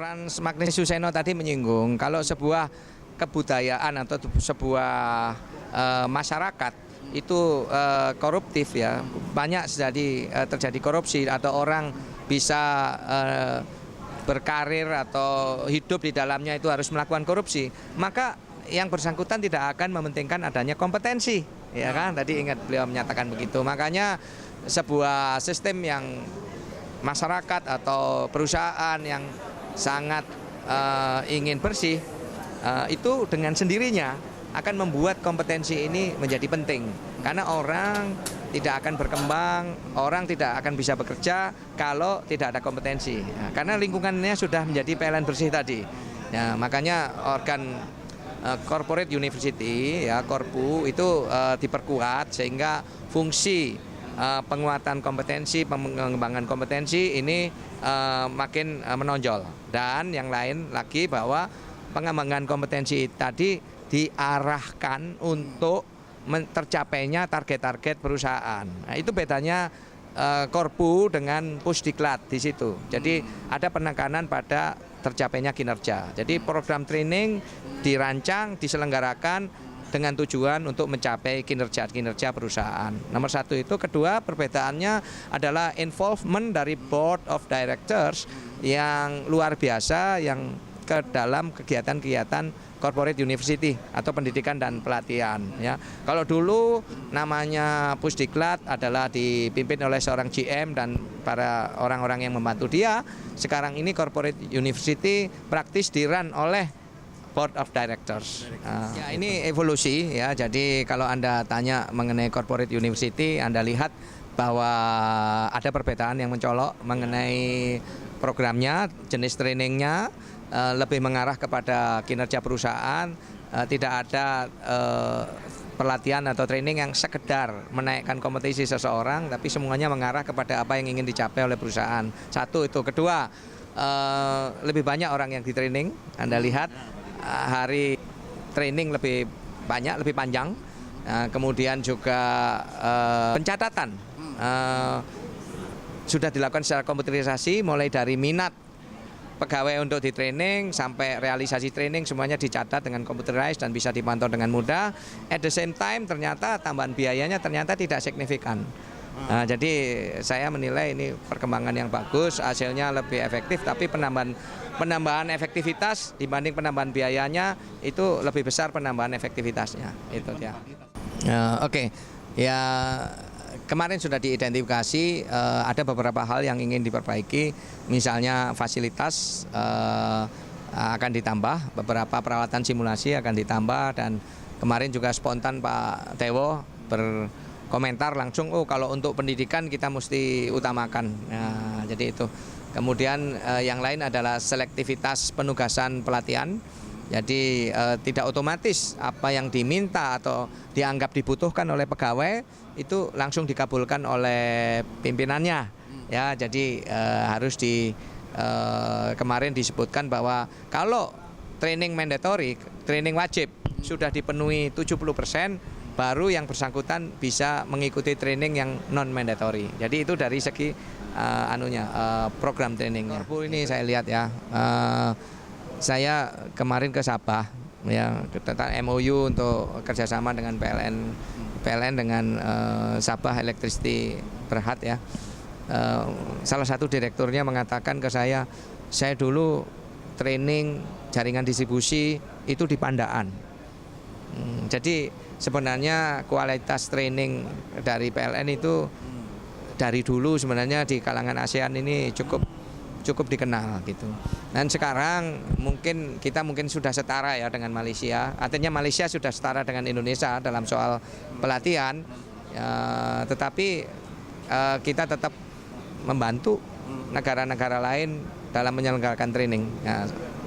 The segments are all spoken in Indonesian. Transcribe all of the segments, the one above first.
Frans Magnes Suseno tadi menyinggung kalau sebuah kebudayaan atau sebuah masyarakat itu koruptif ya, banyak terjadi korupsi atau orang bisa berkarir atau hidup di dalamnya itu harus melakukan korupsi, maka yang bersangkutan tidak akan mementingkan adanya kompetensi, ya kan? Tadi ingat beliau menyatakan begitu. Makanya sebuah sistem yang masyarakat atau perusahaan yang sangat ingin bersih itu dengan sendirinya akan membuat kompetensi ini menjadi penting, karena orang tidak akan berkembang, orang tidak akan bisa bekerja kalau tidak ada kompetensi. Karena lingkungannya sudah menjadi PLN bersih tadi. Ya, makanya organ corporate university ya, Korpu itu diperkuat sehingga fungsi penguatan kompetensi, pengembangan kompetensi ini makin menonjol. Dan yang lain lagi bahwa pengembangan kompetensi tadi diarahkan untuk tercapainya target-target perusahaan. Nah, itu bedanya Korpu dengan Pusdiklat di situ. Jadi ada penekanan pada tercapainya kinerja. Jadi program training dirancang, diselenggarakan dengan tujuan untuk mencapai kinerja perusahaan. Nomor satu itu. Kedua, perbedaannya adalah involvement dari Board of Directors yang luar biasa yang ke dalam kegiatan-kegiatan corporate university atau pendidikan dan pelatihan ya. Kalau dulu namanya Pusdiklat adalah dipimpin oleh seorang GM dan para orang-orang yang membantu dia. Sekarang ini corporate university praktis dirun oleh Board of Directors. Ya, ini evolusi ya. Jadi kalau Anda tanya mengenai corporate university, Anda lihat bahwa ada perbedaan yang mencolok mengenai programnya, jenis trainingnya. Lebih mengarah kepada kinerja perusahaan, tidak ada pelatihan atau training yang sekedar menaikkan kompetensi seseorang, tapi semuanya mengarah kepada apa yang ingin dicapai oleh perusahaan. Satu itu. Kedua, lebih banyak orang yang di training. Anda lihat hari training lebih banyak, lebih panjang. Kemudian juga pencatatan sudah dilakukan secara komputerisasi, mulai dari minat pegawai untuk di training sampai realisasi training semuanya dicatat dengan computerized dan bisa dipantau dengan mudah. At the same time ternyata tambahan biayanya ternyata tidak signifikan. Jadi saya menilai ini perkembangan yang bagus, hasilnya lebih efektif, tapi penambahan efektivitas dibanding penambahan biayanya itu lebih besar penambahan efektivitasnya. Itu ya. Oke. Ya, kemarin sudah diidentifikasi ada beberapa hal yang ingin diperbaiki, misalnya fasilitas akan ditambah, beberapa peralatan simulasi akan ditambah, dan kemarin juga spontan Pak Tewo berkomentar langsung, oh kalau untuk pendidikan kita mesti utamakan. Nah, jadi itu. Kemudian yang lain adalah selektivitas penugasan pelatihan. Jadi tidak otomatis apa yang diminta atau dianggap dibutuhkan oleh pegawai itu langsung dikabulkan oleh pimpinannya. Ya, jadi harus kemarin disebutkan bahwa kalau training mandatory, training wajib sudah dipenuhi 70%, baru yang bersangkutan bisa mengikuti training yang non mandatory. Jadi itu dari segi program trainingnya. Ini saya lihat ya. Saya kemarin ke Sabah ya, tentang MOU untuk kerjasama dengan PLN dengan Sabah Electricity Berhad ya. Salah satu direkturnya mengatakan ke saya dulu training jaringan distribusi itu di Pandaan. Jadi sebenarnya kualitas training dari PLN itu dari dulu sebenarnya di kalangan ASEAN ini cukup dikenal gitu. Dan sekarang kita mungkin sudah setara ya dengan Malaysia. Artinya Malaysia sudah setara dengan Indonesia dalam soal pelatihan. Tetapi kita tetap membantu negara-negara lain dalam menyelenggarakan training.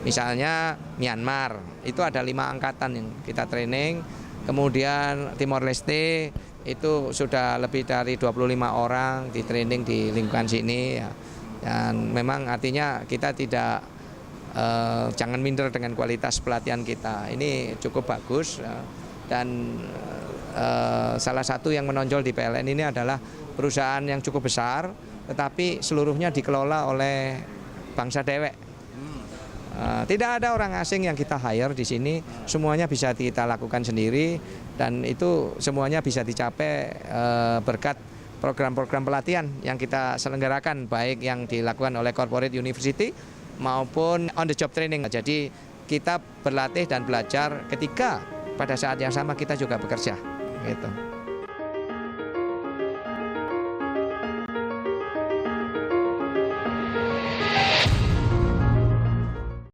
Misalnya Myanmar, itu ada 5 angkatan yang kita training. Kemudian Timor Leste itu sudah lebih dari 25 orang di training di lingkungan sini ya. Dan memang artinya kita tidak jangan minder dengan kualitas pelatihan kita. Ini cukup bagus dan salah satu yang menonjol di PLN ini adalah perusahaan yang cukup besar, tetapi seluruhnya dikelola oleh bangsa dewek. Tidak ada orang asing yang kita hire di sini, semuanya bisa kita lakukan sendiri dan itu semuanya bisa dicapai berkat program-program pelatihan yang kita selenggarakan, baik yang dilakukan oleh corporate university maupun on the job training. Jadi kita berlatih dan belajar ketika pada saat yang sama kita juga bekerja gitu.